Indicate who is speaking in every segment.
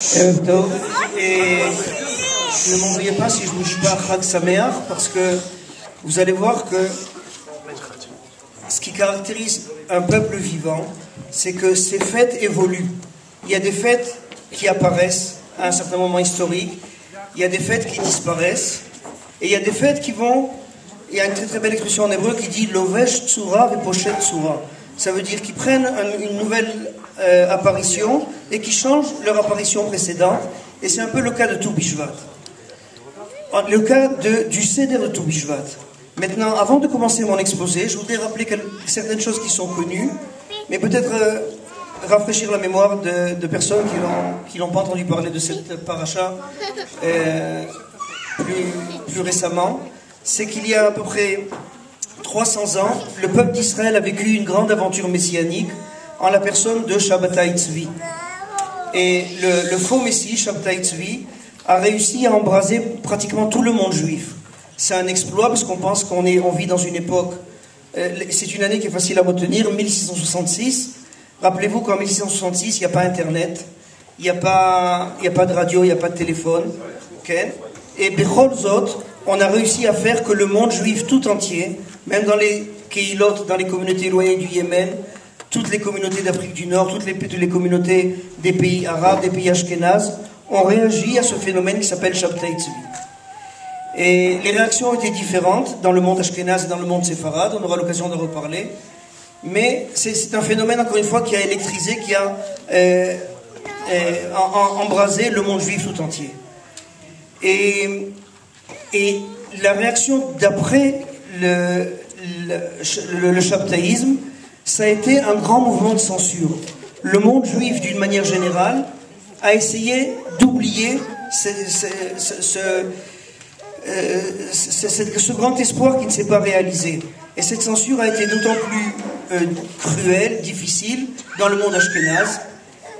Speaker 1: Tov. Et ne m'envoyez pas si je ne bouge pas Chag Sameach, parce que vous allez voir que ce qui caractérise un peuple vivant, c'est que ces fêtes évoluent. Il y a des fêtes qui apparaissent à un certain moment historique, il y a des fêtes qui disparaissent, et il y a des fêtes qui vont... Il y a une très très belle expression en hébreu qui dit « Lovesh tsura vepochet tsura ». Ça veut dire qu'ils prennent une nouvelle apparition et qui changent leur apparition précédente. Et c'est un peu le cas de Tou Bishvat. Le cas du Seder de Tou Bishvat. Maintenant, avant de commencer mon exposé, je voudrais rappeler certaines choses qui sont connues, mais peut-être rafraîchir la mémoire de personnes qui n'ont pas entendu parler de cette paracha plus récemment. C'est qu'il y a à peu près 300 ans, le peuple d'Israël a vécu une grande aventure messianique en la personne de Shabbatai Tzvi. Et le faux messie, Shabbatai Tzvi, a réussi à embraser pratiquement tout le monde juif. C'est un exploit parce qu'on pense qu'on vit dans une époque... c'est une année qui est facile à retenir, 1666. Rappelez-vous qu'en 1666, il n'y a pas Internet, il n'y a pas de radio, il n'y a pas de téléphone. Okay? Et Bechol Zot, on a réussi à faire que le monde juif tout entier, même dans les Keilot, dans les communautés éloignées du Yémen, toutes les communautés d'Afrique du Nord, toutes les communautés des pays arabes, des pays ashkénazes, ont réagi à ce phénomène qui s'appelle Shabbatai Tzvi. Et les réactions ont été différentes dans le monde ashkénaze et dans le monde séfarade, on aura l'occasion de reparler. Mais c'est un phénomène, encore une fois, qui a électrisé, qui a embrasé le monde juif tout entier. Et la réaction d'après le shabtaïsme, ça a été un grand mouvement de censure. Le monde juif, d'une manière générale, a essayé d'oublier ce grand espoir qui ne s'est pas réalisé. Et cette censure a été d'autant plus cruelle, difficile, dans le monde ashkénaze.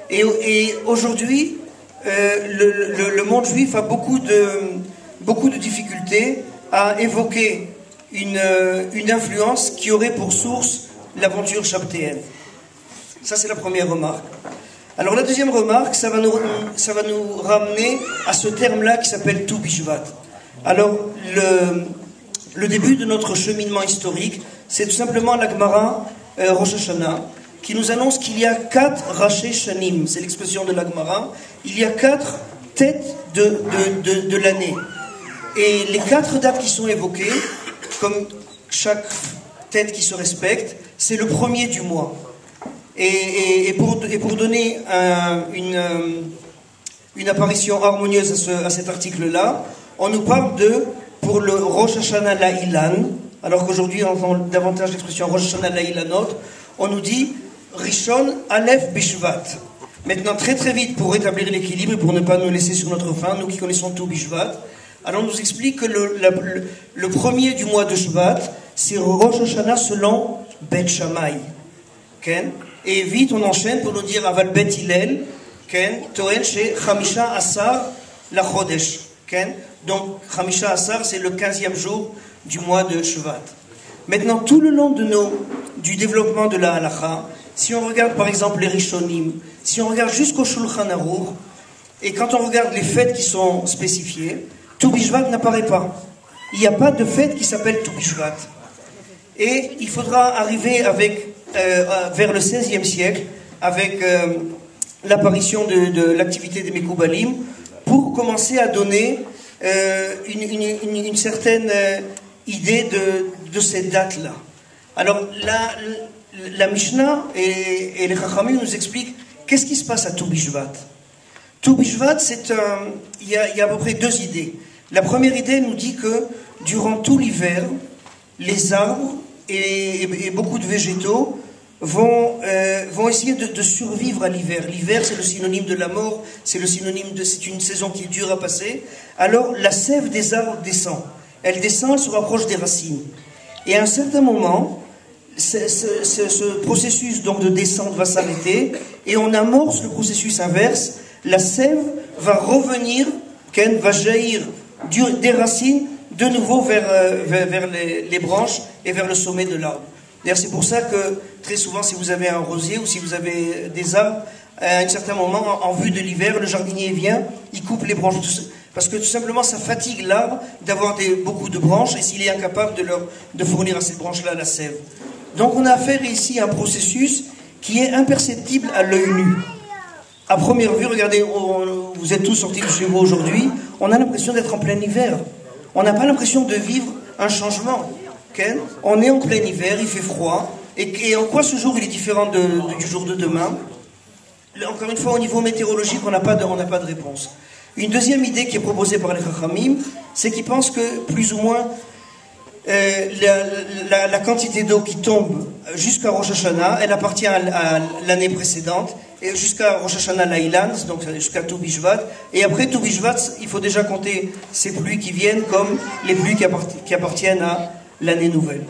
Speaker 1: Et aujourd'hui, le monde juif a beaucoup de difficultés à évoquer une influence qui aurait pour source l'aventure shabbatéenne. Ça, c'est la première remarque. Alors, la deuxième remarque, ça va nous ramener à ce terme-là qui s'appelle Tou Bishvat. Alors, le début de notre cheminement historique, c'est tout simplement la Gemara Rosh Hashanah, qui nous annonce qu'il y a 4 Raché Shanim, c'est l'expression de la Gemara, il y a 4 têtes de l'année. Et les 4 dates qui sont évoquées, comme chaque tête qui se respecte, c'est le premier du mois. Et pour donner une apparition harmonieuse à cet article-là, on nous parle pour le Rosh Hashanah La'ilan, alors qu'aujourd'hui on entend davantage l'expression Rosh Hashanah La'ilanot, on nous dit Rishon Aleph Bishvat. Maintenant, très très vite, pour rétablir l'équilibre et pour ne pas nous laisser sur notre faim, nous qui connaissons tout Bishvat, alors on nous explique que le premier du mois de Shvat, c'est Rosh Hashanah selon Bet Shammai. Okay? Et vite, on enchaîne pour nous dire Aval Bet Hillel, Toen chez Chamisha Asar la Chodesh. Donc, Chamisha Asar, c'est le 15e jour du mois de Shvat. Maintenant, tout le long du développement de la halacha, si on regarde par exemple les Rishonim, si on regarde jusqu'au Shulchan Aruch, et quand on regarde les fêtes qui sont spécifiées, Tou Bishvat n'apparaît pas. Il n'y a pas de fête qui s'appelle Tou Bishvat. Et il faudra arriver vers le XVIe siècle, avec l'apparition de l'activité des Mekoubalim, pour commencer à donner une certaine idée de cette date-là. Alors, la Mishnah et les Chachamim nous expliquent qu'est-ce qui se passe à Tou Bishvat. Tou Bishvat, il y a à peu près 2 idées. La première idée nous dit que durant tout l'hiver, les arbres et beaucoup de végétaux vont essayer de survivre à l'hiver. L'hiver, c'est le synonyme de la mort, c'est une saison qui est dure à passer. Alors, la sève des arbres descend. Elle descend, elle se rapproche des racines. Et à un certain moment, ce processus donc de descente va s'arrêter et on amorce le processus inverse. La sève va revenir, va jaillir des racines de nouveau vers les branches et vers le sommet de l'arbre. D'ailleurs, c'est pour ça que très souvent, si vous avez un rosier ou si vous avez des arbres à un certain moment, en vue de l'hiver, le jardinier vient, il coupe les branches. Parce que tout simplement, ça fatigue l'arbre d'avoir beaucoup de branches, et s'il est incapable de fournir à cette branche-là la sève. Donc on a affaire ici à un processus qui est imperceptible à l'œil nu. À première vue, regardez, vous êtes tous sortis de chez vous aujourd'hui, on a l'impression d'être en plein hiver. On n'a pas l'impression de vivre un changement. Okay? On est en plein hiver, il fait froid. Et en quoi ce jour il est différent du jour de demain? Encore une fois, au niveau météorologique, on n'a pas de réponse. Une deuxième idée qui est proposée par les Chachamim, c'est qu'ils pensent que plus ou moins la quantité d'eau qui tombe jusqu'à Rosh Hashanah, elle appartient à l'année précédente, et jusqu'à Rosh Hashanah Laïlan, donc jusqu'à Tou Bishvat. Et après Tou Bishvat, il faut déjà compter ces pluies qui viennent comme les pluies qui appartiennent à l'année nouvelle.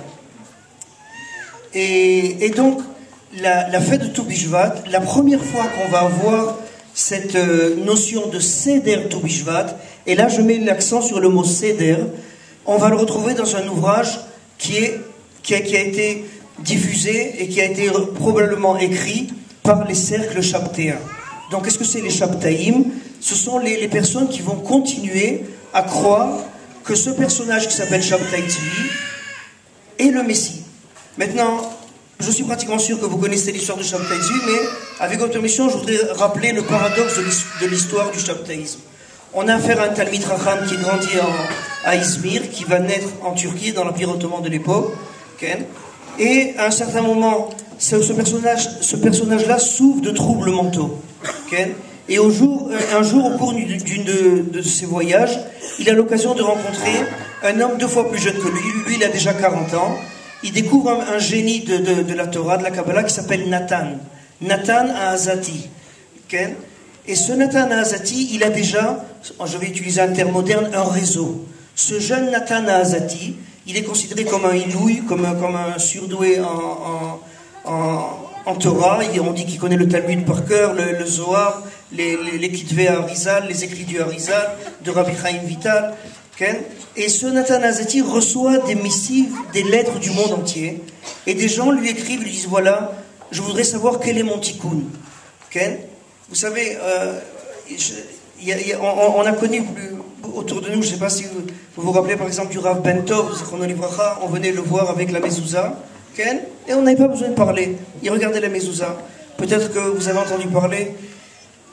Speaker 1: Et donc, la fête de Tou Bishvat, la première fois qu'on va avoir cette notion de Seder Tou Bishvat, et là je mets l'accent sur le mot Seder, on va le retrouver dans un ouvrage qui a été diffusé et qui a été probablement écrit par les cercles chaptéens. Donc qu'est-ce que c'est les chaptaïm? Ce sont les personnes qui vont continuer à croire que ce personnage qui s'appelle Shabtai Tzvi est le Messie. Maintenant, je suis pratiquement sûr que vous connaissez l'histoire de Shabtai Tzvi, mais avec votre permission, je voudrais rappeler le paradoxe de l'histoire du chaptaïsme. On a affaire à un Talmid Racham qui grandit à Izmir, qui va naître en Turquie, dans l'Empire ottoman de l'époque. Okay. Et à un certain moment, ce personnage-là souffre de troubles mentaux. Okay. Et un jour, au cours de ses voyages, il a l'occasion de rencontrer un homme 2 fois plus jeune que lui. Lui, il a déjà 40 ans. Il découvre un génie de la Torah, de la Kabbalah, qui s'appelle Nathan. Nathan Azati. Okay. Et ce Nathan Azati, il a déjà, je vais utiliser un terme moderne, un réseau. Ce jeune Nathan Azati, il est considéré comme un ilouï, comme un surdoué en Torah. On dit qu'il connaît le Talmud par cœur, le Zohar, les Kitvei Harizal, les écrits du Harizal, de Rabbi Chaim Vital. Okay? Et ce Nathan Azati reçoit des missives, des lettres du monde entier. Et des gens lui écrivent, lui disent, voilà, je voudrais savoir quel est mon tikkun. Okay? Vous savez, on a connu autour de nous, je ne sais pas si vous vous rappelez par exemple du Rav Bentov, on venait le voir avec la mezouza, okay? Et on n'avait pas besoin de parler, il regardait la mezouza. Peut-être que vous avez entendu parler,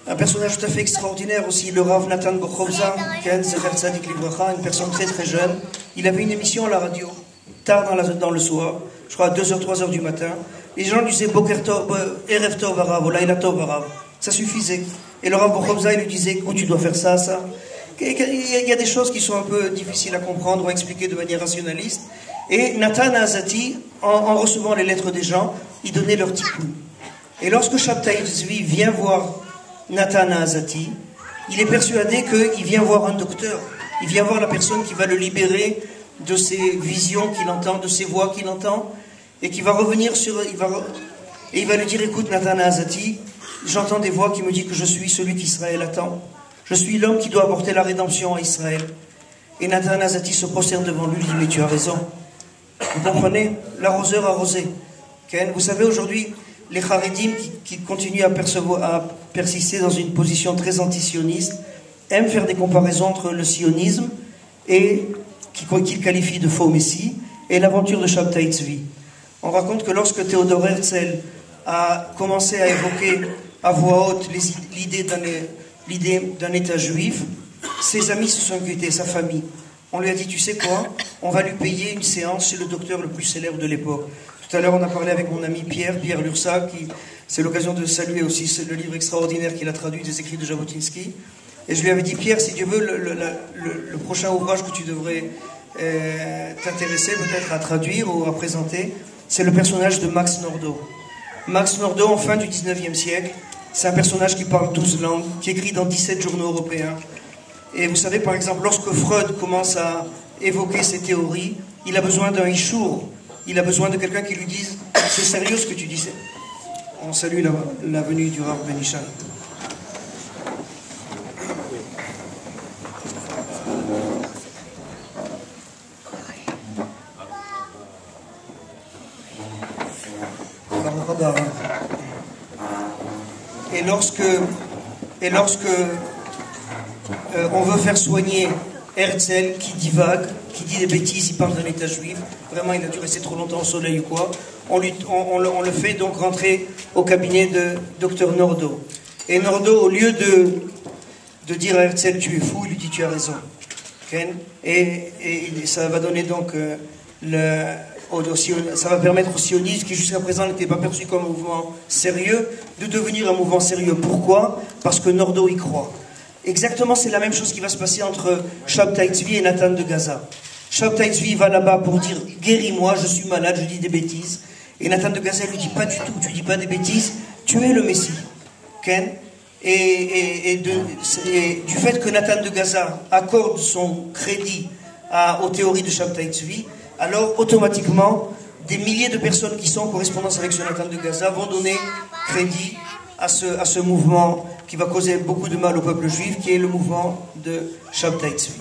Speaker 1: un personnage tout à fait extraordinaire aussi, le Rav Nathan Bochovza, une personne très très jeune. Il avait une émission à la radio, tard dans le soir, je crois à 2h, 3h du matin. Les gens lui disaient Boker Tov, Erev Tov Arav, Laila Tov Arav. Ça suffisait. Et le Rav Bochovza, il lui disait, oh, tu dois faire ça, ça. Il y a des choses qui sont un peu difficiles à comprendre ou à expliquer de manière rationaliste. Et Nathan Azati, en recevant les lettres des gens, il donnait leur tikkun. Et lorsque Shabtai Tzvi vient voir Nathan Azati, il est persuadé qu'il vient voir un docteur. Il vient voir la personne qui va le libérer de ses visions qu'il entend, de ses voix qu'il entend, et qui va revenir sur... Et il va lui dire, écoute Nathan Azati, j'entends des voix qui me disent que je suis celui qu'Israël attend. Je suis l'homme qui doit apporter la rédemption à Israël. Et Nathan Azati se prosterne devant lui et dit, mais tu as raison. Vous comprenez? L'arroseur arrosé. Okay? Vous savez, aujourd'hui, les Haredim qui continuent à persister dans une position très anti-sioniste aiment faire des comparaisons entre le sionisme et qu'ils qualifient de faux messie et l'aventure de Shabtai Tzvi. On raconte que lorsque Théodore Herzl a commencé à évoquer à voix haute l'idée d'un État juif, ses amis se sont inquiétés, sa famille. On lui a dit, tu sais quoi, on va lui payer une séance chez le docteur le plus célèbre de l'époque. Tout à l'heure, on a parlé avec mon ami Pierre Lursac, c'est l'occasion de saluer aussi le livre extraordinaire qu'il a traduit des écrits de Jabotinsky. Et je lui avais dit, Pierre, si Dieu veut, le prochain ouvrage que tu devrais t'intéresser peut-être à traduire ou à présenter, c'est le personnage de Max Nordau. Max Nordau, en fin du 19e siècle, c'est un personnage qui parle 12 langues, qui écrit dans 17 journaux européens. Et vous savez, par exemple, lorsque Freud commence à évoquer ses théories, il a besoin d'un ishour. Il a besoin de quelqu'un qui lui dise « C'est sérieux ce que tu dis ?» On salue la venue du Rav Benishan. Et lorsque on veut faire soigner Herzl, qui divague, qui dit des bêtises, il parle d'un État juif, vraiment il a dû rester trop longtemps au soleil ou quoi, on le fait donc rentrer au cabinet de Dr Nordau. Et Nordau, au lieu de dire à Herzl tu es fou, il lui dit tu as raison. Et ça va donner donc ça va permettre aux sionistes, qui jusqu'à présent n'étaient pas perçus comme un mouvement sérieux, de devenir un mouvement sérieux. Pourquoi? Parce que Nordau y croit. Exactement, c'est la même chose qui va se passer entre Shabtai Tzvi et Nathan de Gaza. Shabtai Tzvi va là-bas pour dire « Guéris-moi, je suis malade, je dis des bêtises ». Et Nathan de Gaza lui dit « Pas du tout, tu dis pas des bêtises, tu es le Messie ». Et du fait que Nathan de Gaza accorde son crédit aux théories de Shabtai Tzvi, alors automatiquement, des milliers de personnes qui sont en correspondance avec ce Nathan de Gaza vont donner crédit à ce mouvement qui va causer beaucoup de mal au peuple juif, qui est le mouvement de Shabtai Tzvi.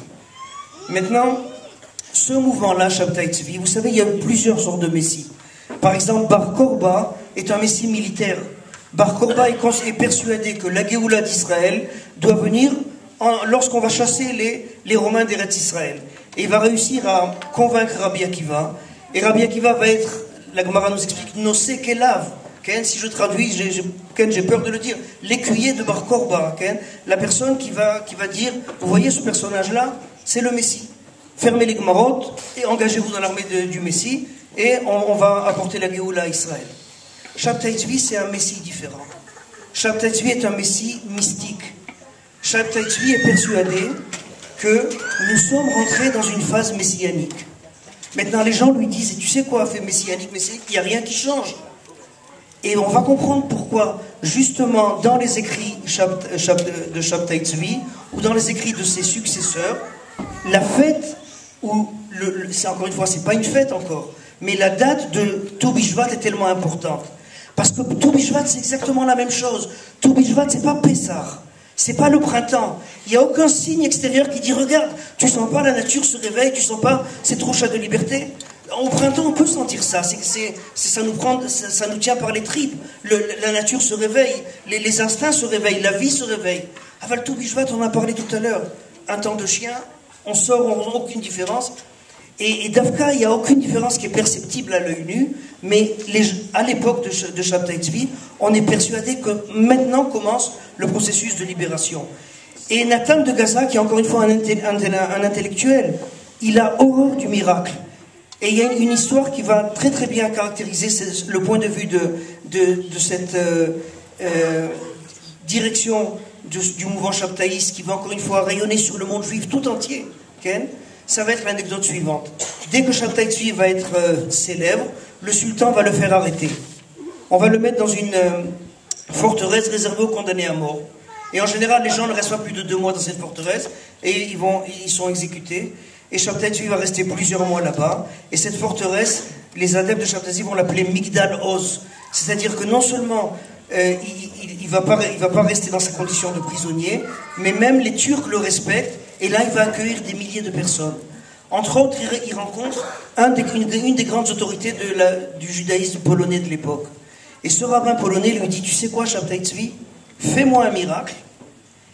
Speaker 1: Maintenant, ce mouvement-là, Shabtai Tzvi, vous savez, il y a plusieurs sortes de messies. Par exemple, Bar Korba est un messie militaire. Bar Korba est persuadé que la Géoula d'Israël doit venir lorsqu'on va chasser les Romains d'Eretz Israël. Et il va réussir à convaincre Rabbi Akiva. Et Rabbi Akiva va être, la Gemara nous explique, Nosé Kelav. Si je traduis, j'ai peur de le dire, l'écuyer de Bar Korba, la personne qui va dire, vous voyez ce personnage-là, c'est le Messie. Fermez les Gemarot et engagez-vous dans l'armée du Messie et on va apporter la Géoula à Israël. Shabtai Tzvi, c'est un Messie différent. Shabtai Tzvi est un Messie mystique. Shabtai Tzvi est persuadé que nous sommes rentrés dans une phase messianique. Maintenant, les gens lui disent, et tu sais quoi, fait messianique, il n'y a rien qui change. Et on va comprendre pourquoi, justement, dans les écrits de Shabtai Tzvi, ou dans les écrits de ses successeurs, la fête, c'est encore une fois, c'est pas une fête encore, mais la date de Tou Bishvat est tellement importante. Parce que Tou Bishvat, c'est exactement la même chose. Tou Bishvat, c'est pas Pessah, c'est pas le printemps. Il n'y a aucun signe extérieur qui dit, regarde, tu sens pas la nature se réveille, tu sens pas cette roucha de liberté. Au printemps, on peut sentir ça. Ça nous tient par les tripes. La nature se réveille, les instincts se réveillent, la vie se réveille. Aval Tou Bishvat, on en a parlé tout à l'heure. Un temps de chien, on sort, on n'a aucune différence. Et d'Avka, il n'y a aucune différence qui est perceptible à l'œil nu, mais à l'époque de Shabtai Tzvi, on est persuadé que maintenant commence le processus de libération. Et Nathan de Gaza, qui est encore une fois un intellectuel, il a horreur du miracle. Et il y a une histoire qui va très très bien caractériser le point de vue de cette direction du mouvement shabtaïste qui va encore une fois rayonner sur le monde juif tout entier. Ça va être l'anecdote suivante. Dès que Shabtai Tzvi va être célèbre, le sultan va le faire arrêter. On va le mettre dans une forteresse réservée aux condamnés à mort. Et en général, les gens ne restent pas plus de 2 mois dans cette forteresse et ils sont exécutés. Et Shabtai Tzvi va rester plusieurs mois là-bas. Et cette forteresse, les adeptes de Shabtai Tzvi vont l'appeler Migdal Oz. C'est-à-dire que non seulement il va pas rester dans sa condition de prisonnier, mais même les Turcs le respectent. Et là, il va accueillir des milliers de personnes. Entre autres, il rencontre une des grandes autorités du judaïsme polonais de l'époque. Et ce rabbin polonais lui dit, tu sais quoi, Shabtai Tzvi, fais-moi un miracle.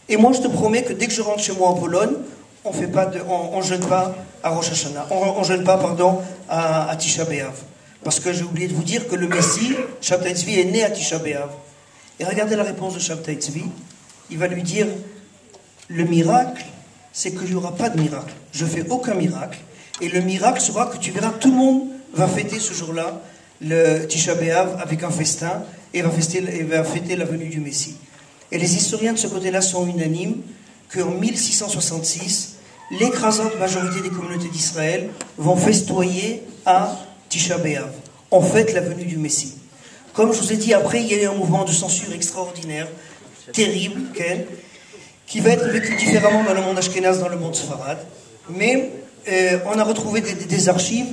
Speaker 1: Et moi, je te promets que dès que je rentre chez moi en Pologne, on jeûne pas à Rosh Hashanah. On jeûne pas, à Tisha B'Av. Parce que j'ai oublié de vous dire que le Messie, Shabtai Tzvi, est né à Tisha B'Av. Et regardez la réponse de Shabtai Tzvi. Il va lui dire, le miracle, c'est qu'il n'y aura pas de miracle. Je ne fais aucun miracle. Et le miracle sera que tu verras, tout le monde va fêter ce jour-là, le Tisha B'Av, avec un festin, et va fêter la venue du Messie. Et les historiens de ce côté-là sont unanimes qu'en 1666, l'écrasante majorité des communautés d'Israël vont festoyer à Tisha B'Av. On fête la venue du Messie. Comme je vous ai dit, après, il y a eu un mouvement de censure extraordinaire, terrible, qui va être vécu différemment dans le monde ashkénaze, dans le monde sfarad. Mais on a retrouvé des archives,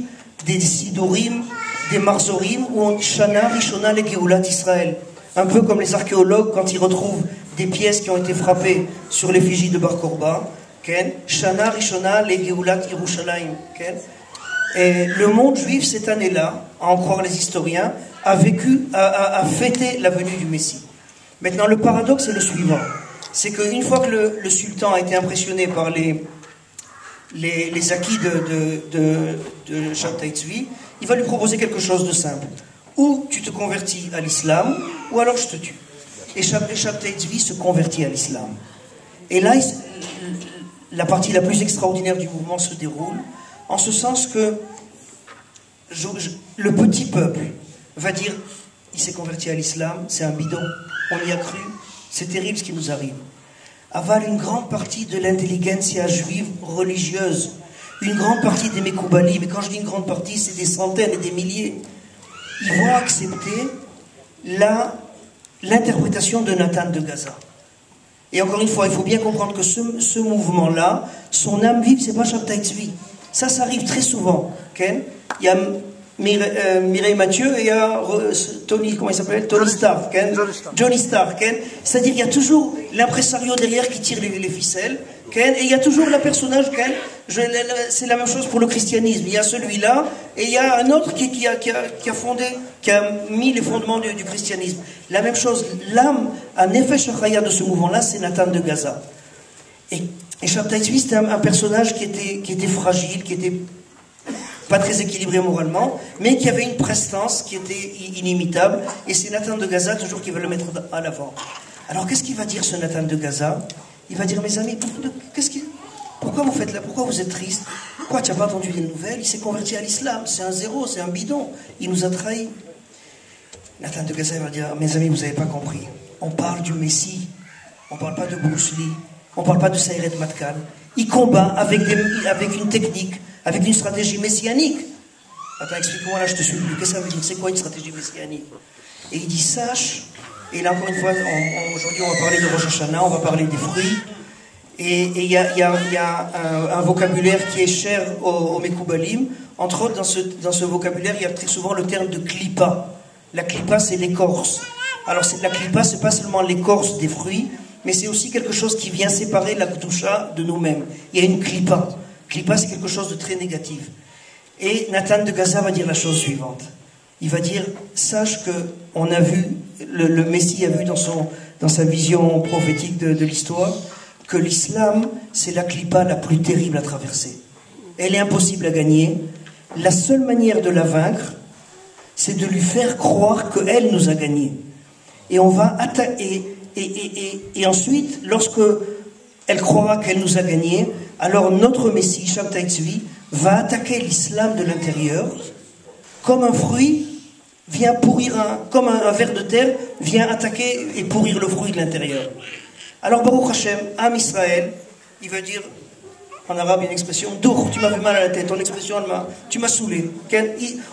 Speaker 1: des sidorim, des marzorim, où on dit Shana Rishona le Géoulat Israël. Un peu comme les archéologues, quand ils retrouvent des pièces qui ont été frappées sur l'effigie de Bar Korba. Shana Rishona le Géoulat Yerushalayim. Et le monde juif, cette année-là, à en croire les historiens, a fêté la venue du Messie. Maintenant, le paradoxe est le suivant. C'est qu'une fois que le sultan a été impressionné par les acquis de Shabtai Tzvi, il va lui proposer quelque chose de simple. Ou tu te convertis à l'islam, ou alors je te tue. Et Shabtai Tzvi se convertit à l'islam. Et là, la partie la plus extraordinaire du mouvement se déroule, en ce sens que le petit peuple va dire, il s'est converti à l'islam, c'est un bidon, on y a cru, c'est terrible ce qui nous arrive. Aval, une grande partie de l'intelligentsia juive religieuse, une grande partie des Mekoubali, mais quand je dis une grande partie, c'est des centaines et des milliers, ils vont accepter l'interprétation de Nathan de Gaza. Et encore une fois, il faut bien comprendre que ce mouvement-là, son âme vive, c'est pas Shabtai Tzvi. Ça arrive très souvent. Okay? Il y a Mireille Mathieu et il y a Tony, comment il s'appelle? Tony Stark. Okay? Johnny Stark. Okay? C'est-à-dire qu'il y a toujours l'impresario derrière qui tire les ficelles. Okay? Et il y a toujours le personnage. Okay? C'est la même chose pour le christianisme. Il y a celui-là et il y a un autre qui a mis les fondements du christianisme. La même chose, l'âme, un effet shachaya de ce mouvement-là, c'est Nathan de Gaza. Et Shabtai Tzvi, c'était un personnage qui était fragile, qui était pas très équilibré moralement, mais qui avait une prestance qui était inimitable. Et c'est Nathan de Gaza toujours qui va le mettre à l'avant. Alors qu'est-ce qu'il va dire ce Nathan de Gaza? Il va dire, mes amis, pourquoi vous faites là? Pourquoi vous êtes triste? Pourquoi tu n'as pas entendu les nouvelles? Il s'est converti à l'islam, c'est un zéro, c'est un bidon. Il nous a trahis. Nathan de Gaza va dire, mes amis, vous n'avez pas compris. On parle du Messie, on ne parle pas de Bruce Lee, on ne parle pas de Sayret Matkal. Il combat avec une technique, avec une stratégie messianique. Attends, explique-moi là, je te suis plus. Qu'est-ce que ça veut dire? C'est quoi une stratégie messianique? Et il dit, sache, et là encore une fois, aujourd'hui on va parler de Rosh Hashanah, on va parler des fruits, et il y a un vocabulaire qui est cher aux Mekoubalim. Entre autres, dans ce vocabulaire, il y a très souvent le terme de klipa. La klipa, c'est l'écorce. Alors la klipa, c'est pas seulement l'écorce des fruits, mais c'est aussi quelque chose qui vient séparer la Kedusha de nous-mêmes. Il y a une klipa. Klipa, c'est quelque chose de très négatif. Et Nathan de Gaza va dire la chose suivante. Il va dire, sache que on a vu, le Messie a vu dans sa vision prophétique de l'histoire, que l'islam, c'est la klipa la plus terrible à traverser. Elle est impossible à gagner. La seule manière de la vaincre, c'est de lui faire croire qu'elle nous a gagnés. Et on va attaquer. Et ensuite, lorsque elle croira qu'elle nous a gagnés, alors notre Messie, Shabtai Tzvi, va attaquer l'islam de l'intérieur, comme un fruit vient pourrir comme un ver de terre vient attaquer et pourrir le fruit de l'intérieur. Alors Baruch Hashem, Am Israël, il veut dire en arabe une expression, Dour, tu m'as fait mal à la tête, ton expression, tu m'as saoulé.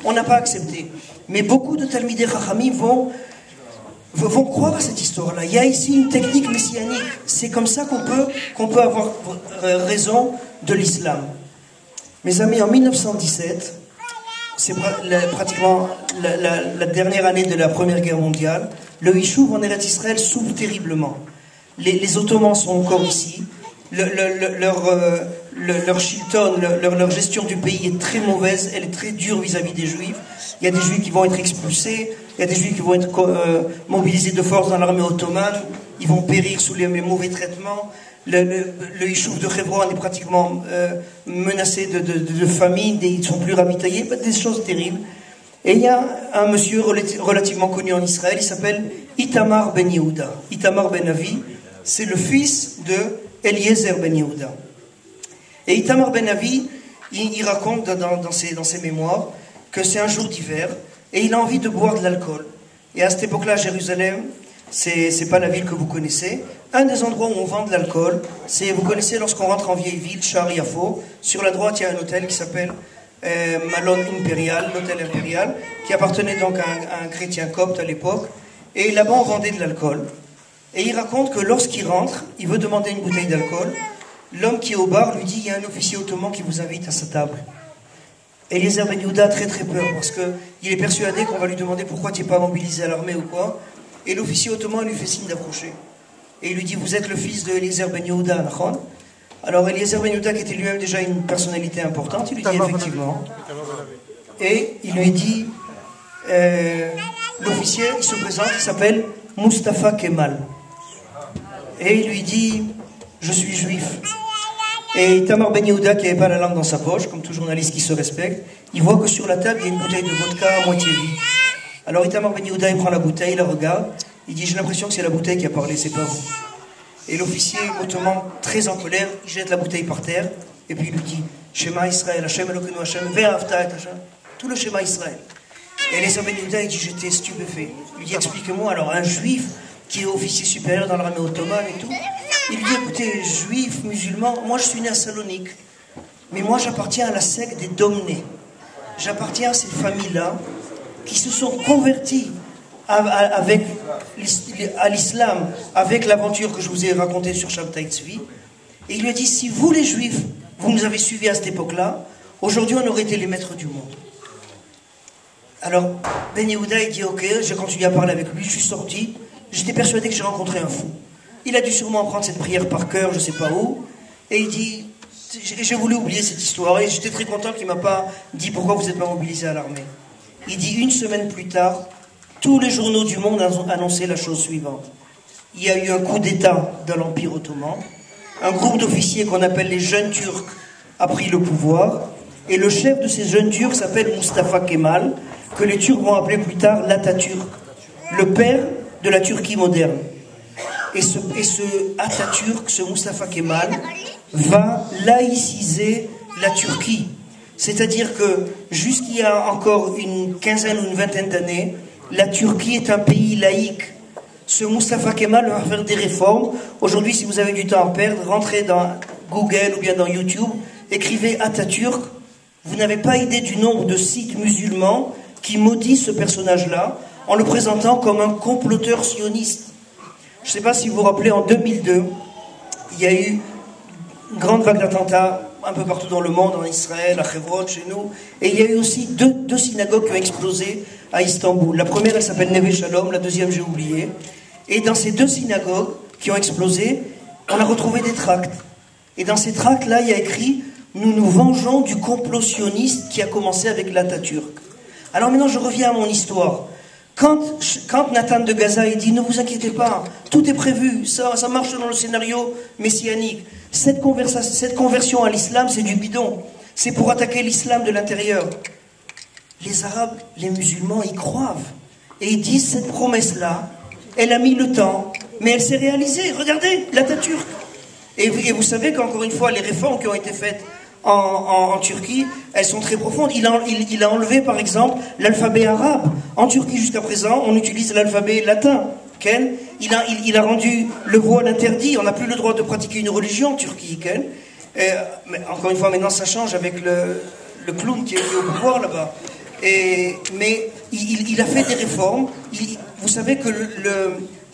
Speaker 1: On n'a pas accepté. Mais beaucoup de Talmidei Chachamim vont croire à cette histoire-là. Il y a ici une technique messianique. C'est comme ça qu'on peut avoir raison de l'islam. Mes amis, en 1917, c'est pratiquement la dernière année de la Première Guerre mondiale, le Yishuv en Eretz Israël s'ouvre terriblement. Les Ottomans sont encore ici. Leur shilton, leur gestion du pays est très mauvaise, elle est très dure vis-à-vis des Juifs. Il y a des Juifs qui vont être expulsés, il y a des Juifs qui vont être mobilisés de force dans l'armée ottomane, ils vont périr sous les mauvais traitements. Le Yishuv de Hebron est pratiquement menacé de famine, ils ne sont plus ravitaillés, des choses terribles. Et il y a un monsieur relativement connu en Israël, il s'appelle Itamar ben Yehuda. Itamar ben Avi, c'est le fils de Eliezer ben Yehuda. Et Itamar ben Avi, il raconte dans ses mémoires que c'est un jour d'hiver et il a envie de boire de l'alcool. Et à cette époque-là, Jérusalem, c'est pas la ville que vous connaissez. Un des endroits où on vend de l'alcool, c'est, vous connaissez, lorsqu'on rentre en vieille ville, Shar Yafo, sur la droite, il y a un hôtel qui s'appelle Malon Impérial, l'hôtel impérial, qui appartenait donc à un chrétien copte à l'époque. Et là-bas, on vendait de l'alcool. Et il raconte que lorsqu'il rentre, il veut demander une bouteille d'alcool. L'homme qui est au bar lui dit, il y a un officier ottoman qui vous invite à sa table. Eliezer ben Yehuda a très très peur, parce qu'il est persuadé qu'on va lui demander pourquoi tu n'es pas mobilisé à l'armée ou quoi. Et l'officier ottoman lui fait signe d'approcher. Et il lui dit, vous êtes le fils de Eliezer ben Yehuda, Nachon? Alors Eliezer ben Yehuda, qui était lui-même déjà une personnalité importante, il lui dit effectivement. Et il lui dit, l'officier, il se présente, il s'appelle Mustafa Kemal. Et il lui dit, je suis juif. Et Itamar Ben Yehuda, qui n'avait pas la langue dans sa poche, comme tout journaliste qui se respecte, il voit que sur la table, il y a une bouteille de vodka à moitié vide. Alors Itamar Ben Yehuda, il prend la bouteille, il la regarde, il dit, j'ai l'impression que c'est la bouteille qui a parlé, c'est pas vous. Et l'officier, ottoman, très en colère, il jette la bouteille par terre, et puis il lui dit, Shema Israël, Hashem Elokeinu Hashem, Ve'ahavta et Hashem, tout le Shema Israël. Et les Ben Yehuda, il dit, j'étais stupéfait. Il lui dit, explique-moi, alors un juif qui est officier supérieur dans l'armée ottomane et tout, il lui dit, écoutez, juif, musulman, moi je suis né à Salonique, mais moi j'appartiens à la secte des Domnés. J'appartiens à ces familles-là qui se sont converties à l'islam, avec l'aventure que je vous ai racontée sur Shabtai Tzvi. Et il lui a dit, si vous les juifs, vous nous avez suivis à cette époque-là, aujourd'hui on aurait été les maîtres du monde. Alors, Ben Yehuda, il dit, ok, j'ai continué à parler avec lui, je suis sorti, j'étais persuadé que j'ai rencontré un fou. Il a dû sûrement apprendre cette prière par cœur, je ne sais pas où, et il dit, j'ai voulu oublier cette histoire, et j'étais très content qu'il ne m'a pas dit pourquoi vous n'êtes pas mobilisé à l'armée. Il dit, une semaine plus tard, tous les journaux du monde ont annoncé la chose suivante. Il y a eu un coup d'État dans l'Empire ottoman, un groupe d'officiers qu'on appelle les jeunes Turcs a pris le pouvoir, et le chef de ces jeunes Turcs s'appelle Mustafa Kemal, que les Turcs vont appeler plus tard l'Atatürk, le père de la Turquie moderne. Et ce Atatürk, ce Mustafa Kemal, va laïciser la Turquie. C'est-à-dire que jusqu'il y a encore une quinzaine ou une vingtaine d'années, la Turquie est un pays laïque. Ce Mustafa Kemal va faire des réformes. Aujourd'hui, si vous avez du temps à perdre, rentrez dans Google ou bien dans YouTube, écrivez Atatürk. Vous n'avez pas idée du nombre de sites musulmans qui maudissent ce personnage-là en le présentant comme un comploteur sioniste. Je ne sais pas si vous vous rappelez, en 2002, il y a eu une grande vague d'attentats un peu partout dans le monde, en Israël, à Hebron, chez nous. Et il y a eu aussi deux synagogues qui ont explosé à Istanbul. La première, elle s'appelle Neve Shalom, la deuxième, j'ai oublié. Et dans ces deux synagogues qui ont explosé, on a retrouvé des tracts. Et dans ces tracts-là, il y a écrit « Nous nous vengeons du complot sioniste qui a commencé avec l'Atatürk ». Alors maintenant, je reviens à mon histoire. Quand Nathan de Gaza il dit « Ne vous inquiétez pas, tout est prévu, ça marche dans le scénario messianique. Cette conversion à l'islam, c'est du bidon. C'est pour attaquer l'islam de l'intérieur. » Les Arabes, les musulmans, y croient. Et ils disent « Cette promesse-là, elle a mis le temps, mais elle s'est réalisée. Regardez, l'Atatürk. » Et vous savez qu'encore une fois, les réformes qui ont été faites en Turquie, elles sont très profondes. Il a enlevé, par exemple, l'alphabet arabe. En Turquie, jusqu'à présent, on utilise l'alphabet latin. Il a rendu le voile interdit. On n'a plus le droit de pratiquer une religion en Turquie. Mais encore une fois, maintenant, ça change avec le clown qui est au pouvoir là-bas. Mais il a fait des réformes. Vous savez que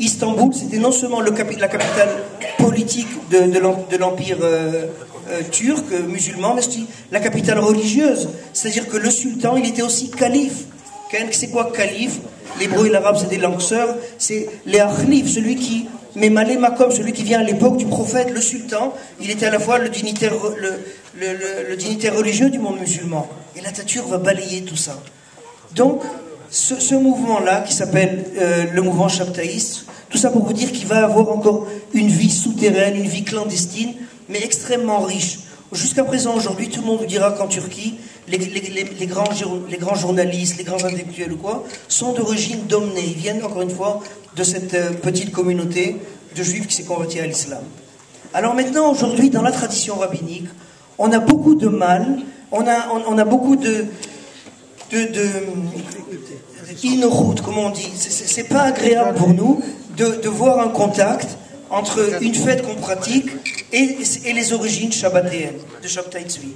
Speaker 1: Istanbul, c'était non seulement la capitale politique de l'Empire turc, musulman, mais aussi la capitale religieuse. C'est-à-dire que le sultan, il était aussi calife. C'est quoi calife? L'hébreu et l'arabe, c'est des langues sœurs. C'est les akhlif, celui qui... Mais Malé Makom, celui qui vient à l'époque du prophète, le sultan, il était à la fois le dignitaire religieux du monde musulman. Et l'Atatürk va balayer tout ça. Donc, ce mouvement-là, qui s'appelle le mouvement chaptaïste, tout ça pour vous dire qu'il va avoir encore une vie souterraine, une vie clandestine, mais extrêmement riche. Jusqu'à présent, aujourd'hui, tout le monde vous dira qu'en Turquie, les grands journalistes, les grands intellectuels ou quoi, sont d'origine domnée. Ils viennent, encore une fois, de cette petite communauté de juifs qui s'est convertie à l'islam. Alors maintenant, aujourd'hui, dans la tradition rabbinique, on a beaucoup de mal, on a beaucoup de inoroute, comme on dit. C'est pas agréable pour nous de voir un contact entre une fête qu'on pratique et les origines shabbatéennes de Shabtai Tzvi.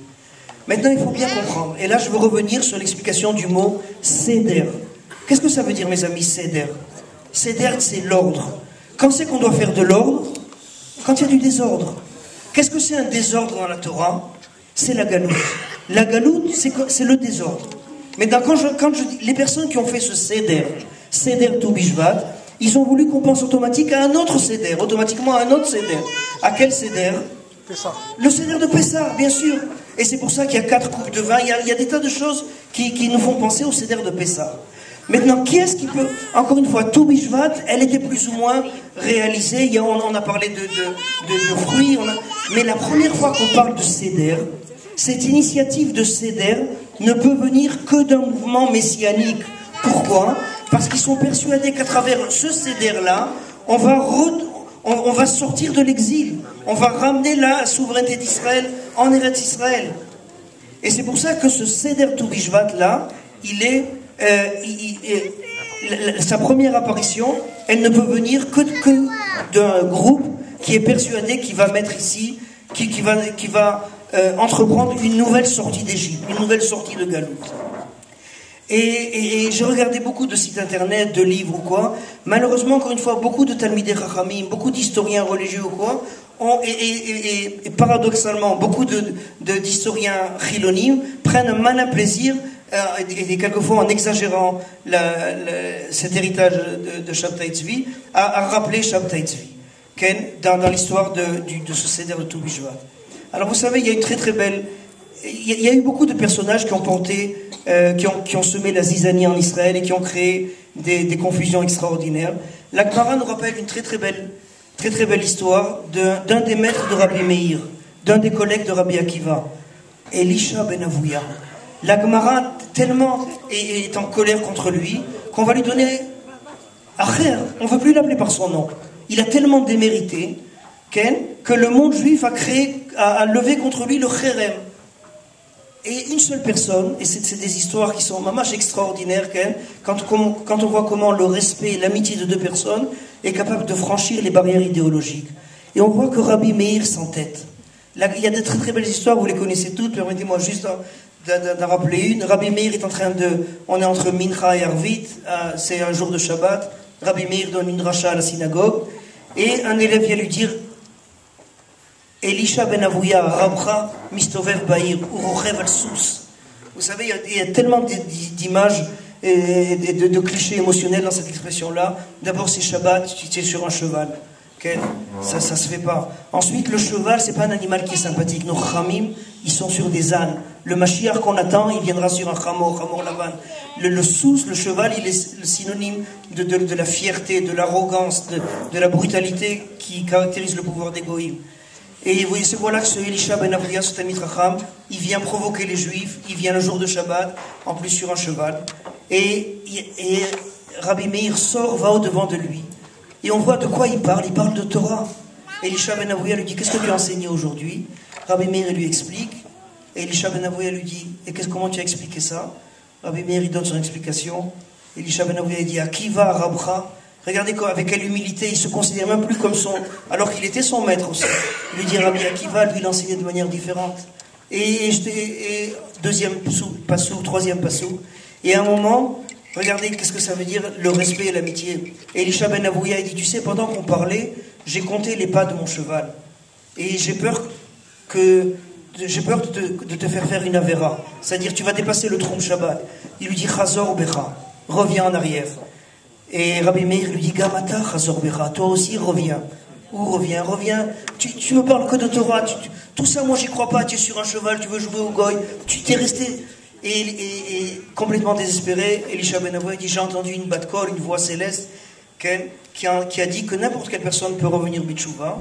Speaker 1: Maintenant, il faut bien comprendre. Et là, je veux revenir sur l'explication du mot seder. Qu'est-ce que ça veut dire, mes amis, seder? Seder, c'est l'ordre. Quand c'est qu'on doit faire de l'ordre? Quand il y a du désordre. Qu'est-ce que c'est un désordre dans la Torah? C'est la galoute. La galoute, c'est le désordre. Mais les personnes qui ont fait ce seder Tu Bishvat, ils ont voulu qu'on pense automatiquement à un autre seder, automatiquement à un autre seder. À quel seder? Le seder de Pessah, bien sûr. Et c'est pour ça qu'il y a 4 coupes de vin. Il y a des tas de choses qui nous font penser au seder de Pessah. Maintenant, qui est-ce qui peut... Encore une fois, Tou Bishvat, elle était plus ou moins réalisée. On a parlé de fruits. Mais la première fois qu'on parle de Seder, cette initiative de Seder ne peut venir que d'un mouvement messianique. Pourquoi? Parce qu'ils sont persuadés qu'à travers ce Seder-là, on va sortir de l'exil. On va ramener la souveraineté d'Israël en Eretz Israël. Et c'est pour ça que ce Seder Tou Bishvat-là, sa première apparition, elle ne peut venir que d'un groupe qui est persuadé qu'il va mettre ici, qui va entreprendre une nouvelle sortie d'Égypte, une nouvelle sortie de Galout. Et j'ai regardé beaucoup de sites internet, de livres ou quoi. Malheureusement, encore une fois, beaucoup de Talmidei Chachamim, beaucoup d'historiens religieux ou quoi, et paradoxalement, beaucoup d'historiens chilonim prennent un malin plaisir, et quelquefois en exagérant cet héritage de Shabtai Tzvi, à rappeler Shabtai Tzvi, dans l'histoire de ce Seder de Tou Bishvat. Alors vous savez, il y a une très très belle... Il y a eu beaucoup de personnages qui ont porté, qui ont semé la zizanie en Israël et qui ont créé des confusions extraordinaires. La Gemara nous rappelle une très très belle histoire d'un des maîtres de Rabbi Meir, d'un des collègues de Rabbi Akiva, Elisha ben Avouya. La Gemara tellement est en colère contre lui qu'on va lui donner Acher. On ne veut plus l'appeler par son nom. Il a tellement démérité que le monde juif a levé contre lui le Cherem. Et une seule personne, et c'est des histoires qui sont mamash extraordinaires, quand on voit comment le respect et l'amitié de deux personnes est capable de franchir les barrières idéologiques. Et on voit que Rabbi Meir s'entête. Là, il y a de très très belles histoires, vous les connaissez toutes, permettez-moi juste d'en rappeler une. Rabbi Meir est on est entre Mincha et Arvit, c'est un jour de Shabbat. Rabbi Meir donne une dracha à la synagogue, et un élève vient lui dire: Elisha ben Avouya, Rabcha, Mistovev Bahir, Urochev al Sous. Vous savez, il y a tellement d'images et de clichés émotionnels dans cette expression-là. D'abord, c'est Shabbat, tu es sur un cheval. Ça se fait pas. Ensuite, le cheval, c'est pas un animal qui est sympathique. Nos Khamim, ils sont sur des ânes. Le Mashiach qu'on attend, il viendra sur un Chamor Lavan. Le Sous, le cheval, il est le synonyme de la fierté, de l'arrogance, de la brutalité qui caractérise le pouvoir d'Égoïm. Et vous voyez, voilà que ce Elisha ben Avouya, ce Talmid Chacham, il vient provoquer les Juifs, il vient le jour de Shabbat, en plus sur un cheval. Et Rabbi Meir sort, va au-devant de lui. Et on voit de quoi il parle de Torah. Elisha ben Avouya lui dit: qu'est-ce que tu as enseigné aujourd'hui? Rabbi Meir lui explique. Et Elisha ben Avouya lui dit: et comment tu as expliqué ça? Rabbi Meir il donne son explication. Elisha ben Avouya dit: Akiva Rabcha. Regardez avec quelle humilité, il se considère même plus comme alors qu'il était son maître aussi. Il lui dit: Rabbi Akiva, lui, il enseignait de manière différente. Et deuxième passou, troisième passou. Et à un moment, regardez qu'est-ce que ça veut dire, le respect et l'amitié. Et Elisha ben Avouya, il dit: tu sais, pendant qu'on parlait, j'ai compté les pas de mon cheval. Et j'ai peur de te faire une avéra. C'est-à-dire, tu vas dépasser le Troum Shabbat. Il lui dit: Chazor Becha, reviens en arrière. Et Rabbi Meir lui dit: Gamata Chazor Becha, toi aussi reviens. Où reviens? Tu me parles que de Torah. Tout ça, moi, j'y crois pas. Tu es sur un cheval, tu veux jouer au goy. Tu t'es resté. Et complètement désespéré, Elisha ben Avouya dit: j'ai entendu une bat-kol, une voix céleste, qui a dit que n'importe quelle personne peut revenir Bitchouva,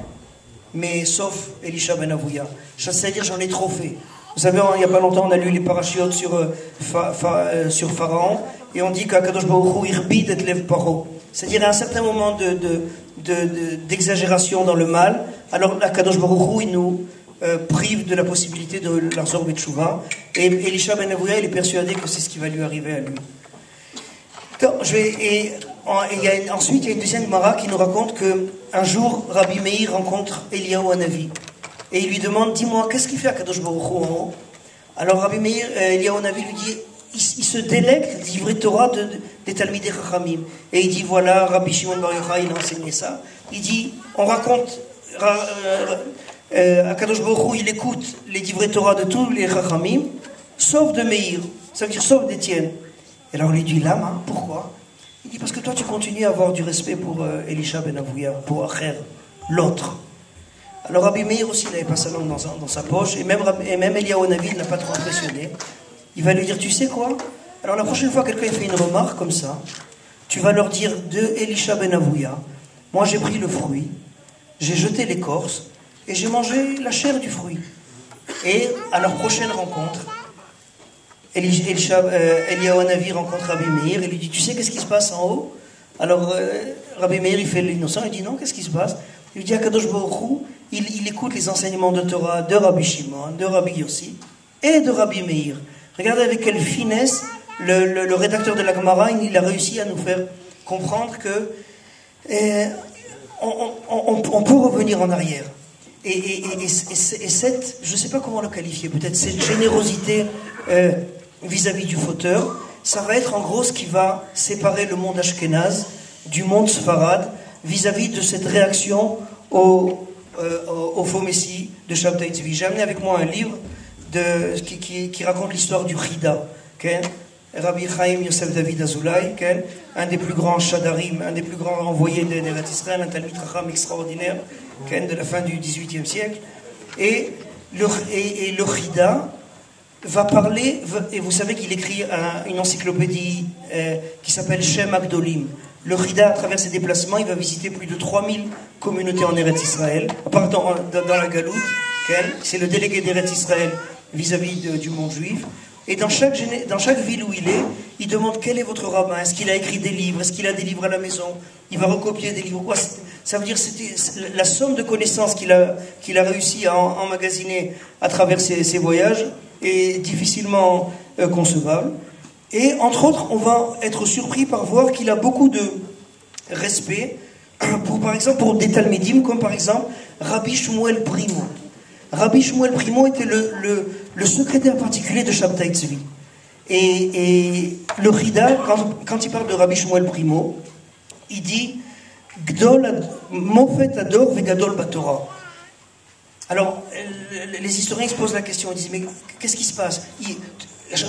Speaker 1: mais sauf Elisha ben Avouya. C'est-à-dire, j'en ai trop fait. Vous savez, il n'y a pas longtemps, on a lu les parachiotes sur Pharaon, et on dit qu'Akadosh Baruch Hu irbid et lev paro. C'est-à-dire, à un certain moment d'exagération dans le mal, alors Akadosh Baruch Hu, il nous prive de la possibilité de l'Arzor Betchouva. Et Elisha ben Avouya, il est persuadé que c'est ce qui va lui arriver à lui. Ensuite, il y a une deuxième Gemara qui nous raconte qu'un jour, Rabbi Meir rencontre Eliyahu Hanavi. Et il lui demande: dis-moi, qu'est-ce qu'il fait à Kadosh Baruch Hu en haut? Alors Rabbi Meir, Eliyahu Hanavi lui dit: il se délecte du vrai Torah des Talmidei Chachamim. Et il dit: voilà, Rabbi Shimon Bar Yochai, il a enseigné ça. Il dit, on raconte, Kadosh Baruch Hu, il écoute les divrei Torah de tous les Chachamim, sauf de Meir, ça veut dire sauf d'Étienne. Et alors il lui dit: lama, pourquoi? Il dit: parce que toi tu continues à avoir du respect pour Elisha ben Avouya, pour Acher, l'autre. Alors Rabbi Meir aussi, il n'avait pas sa langue dans sa poche, et même Eliyahu Hanavi ne l'a pas trop impressionné. Il va lui dire: tu sais quoi? Alors la prochaine fois quelqu'un fait une remarque comme ça, tu vas leur dire de Elisha ben Avouya, moi j'ai pris le fruit, j'ai jeté l'écorce et j'ai mangé la chair du fruit. Et à leur prochaine rencontre, Eliyahu Hanavi rencontre Rabbi Meir et lui dit, tu sais qu'est-ce qui se passe en haut? Alors Rabbi Meir il fait l'innocent, il dit non, qu'est-ce qui se passe? Il lui dit Akadosh Baruch Hu, il écoute les enseignements de Torah de Rabbi Shimon, de Rabbi Yossi et de Rabbi Meir. Regardez avec quelle finesse le rédacteur de la Gemara, il a réussi à nous faire comprendre que on peut revenir en arrière. Et cette, je ne sais pas comment le qualifier, peut-être cette générosité vis-à-vis du fauteur, ça va être en gros ce qui va séparer le monde ashkénaze du monde sfarad vis-à-vis de cette réaction au faux messie de Shabtai Tzvi. J'ai amené avec moi un livre qui raconte l'histoire du Chida, okay? Rabbi Chaim Yosef David Azoulay, okay? Un des plus grands shadarim, un des plus grands envoyés d'Eretz Israël, un Talmid Chacham extraordinaire, okay? De la fin du XVIIIe siècle. Et le Chida va parler, et vous savez qu'il écrit une encyclopédie qui s'appelle Shem Agdolim. Le Chida, à travers ses déplacements, il va visiter plus de 3000 communautés en Eretz Israël, pardon, dans la Galoute, c'est le délégué d'Eretz Israël vis-à-vis du monde juif. Et dans chaque ville où il est, il demande quel est votre rabbin, est-ce qu'il a écrit des livres, est-ce qu'il a des livres à la maison, il va recopier des livres, quoi. Ça veut dire c'était la somme de connaissances qu'il a réussi à emmagasiner à travers ses voyages est difficilement concevable. Et entre autres, on va être surpris par voir qu'il a beaucoup de respect par exemple pour des talmidim comme par exemple Rabbi Shmuel Primo. Rabbi Shmuel Primo était le secrétaire particulier de Shabtai Tzvi. Et le Chida, quand il parle de Rabbi Shmuel Primo, il dit Gdol Mofet Ador Vegadol Batora. Alors, les historiens se posent la question, ils disent mais qu'est-ce qui se passe?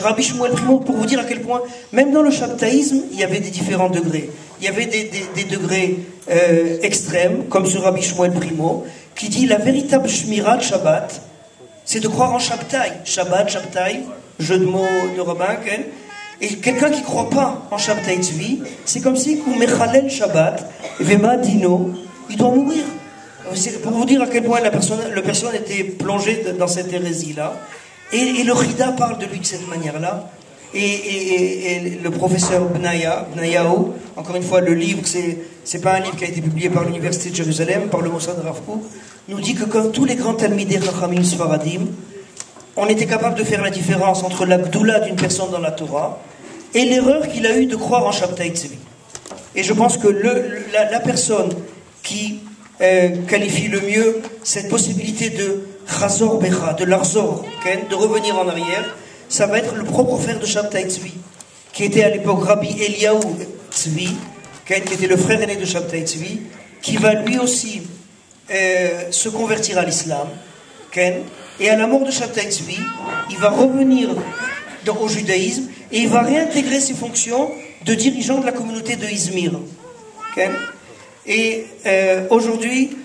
Speaker 1: Rabbi Shmuel Primo, pour vous dire à quel point, même dans le shabtaïsme, il y avait des différents degrés. Il y avait des degrés extrêmes, comme ce Rabbi Shmuel Primo, qui dit la véritable shmirat Shabbat, c'est de croire en Shabtai. Shabbat, Shabtai, jeu de mots de rabbin, et quelqu'un qui ne croit pas en Shabtai Tzvi, c'est comme si Mechalel Shabbat, Vema Dino, il doit mourir. C'est pour vous dire à quel point la personne était plongée dans cette hérésie-là. Et le Chida parle de lui de cette manière-là. Et le professeur Benayahu, encore une fois, le livre, c'est pas un livre qui a été publié par l'Université de Jérusalem, par le Mossad Rav Kook, nous dit que comme tous les grands Talmidei Chachamim Sfaradim, on était capable de faire la différence entre la Gdoula d'une personne dans la Torah et l'erreur qu'il a eue de croire en Shabtai Tzvi. Et je pense que la personne qui qualifie le mieux cette possibilité de Chazor Becha, de Larzor, de revenir en arrière, ça va être le propre frère de Shabtai Tzvi, qui était à l'époque Rabbi Eliyahu Tzvi, qui était le frère aîné de Shabtai Tzvi, qui va lui aussi se convertir à l'islam, et à la mort de Shabtai Tzvi, il va revenir au judaïsme et il va réintégrer ses fonctions de dirigeant de la communauté de Izmir. Et aujourd'hui,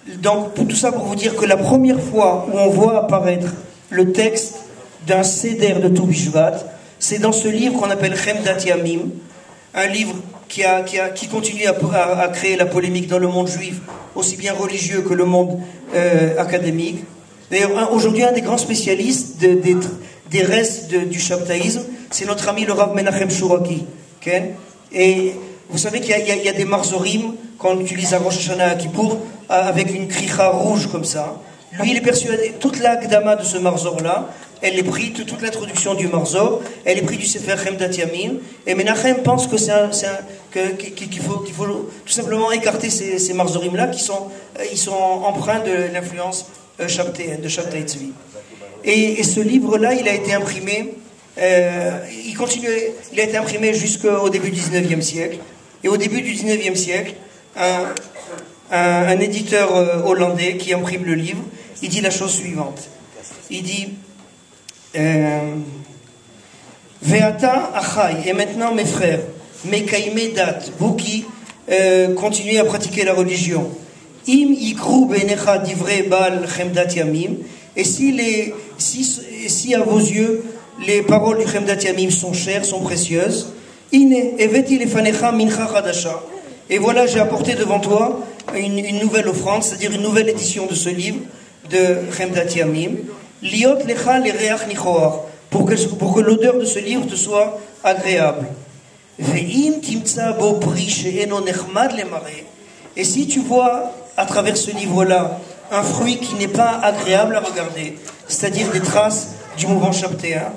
Speaker 1: donc tout ça pour vous dire que la première fois où on voit apparaître le texte d'un Seder de Tou Bishvat, c'est dans ce livre qu'on appelle Chemdat Yamim, un livre qui continue à créer la polémique dans le monde juif, aussi bien religieux que le monde académique. D'ailleurs, aujourd'hui, un des grands spécialistes des restes du shabtaïsme, c'est notre ami le Rav Menachem Shuraki. Et vous savez qu'il y a des marzorim qu'on utilise à Rosh Hashanah à Kippour avec une kricha rouge comme ça. Lui, il est persuadé, toute la gdama de ce marzor-là, elle est prise, toute l'introduction du marzor, elle est prise du Sefer Chemdat Yamim, et Menachem pense que qu'il faut tout simplement écarter ces marzorim-là qui sont empreints de l'influence shabtaïenne, de Shabtai Tzvi. Et ce livre-là, il a été imprimé, il a été imprimé jusqu'au début du 19e siècle. Et au début du 19e siècle, un éditeur hollandais qui imprime le livre, il dit la chose suivante. Il dit Veata achai, et maintenant mes frères, mekaime dat, vous qui continuez à pratiquer la religion, im ikru benecha divrei bal chemdat yamim, et si à vos yeux les paroles du Chemdat Yamim sont chères, sont précieuses. Ine, eveti lefanecha mincha chadasha. Et voilà, j'ai apporté devant toi une nouvelle offrande, c'est-à-dire une nouvelle édition de ce livre de Chemdat Yamim. Liot lecha lereach nichoar, pour que l'odeur de ce livre te soit agréable. Ve'im timtsa bo pri she'eno nechmad lemare. Et si tu vois à travers ce livre-là un fruit qui n'est pas agréable à regarder, c'est-à-dire des traces du mouvement chaptéen,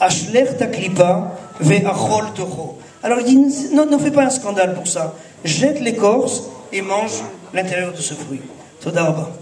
Speaker 1: Ashler taklipa ve'achol tocho. Alors il dit, non, ne fais pas un scandale pour ça. Jette l'écorce et mange l'intérieur de ce fruit. Toda rabba.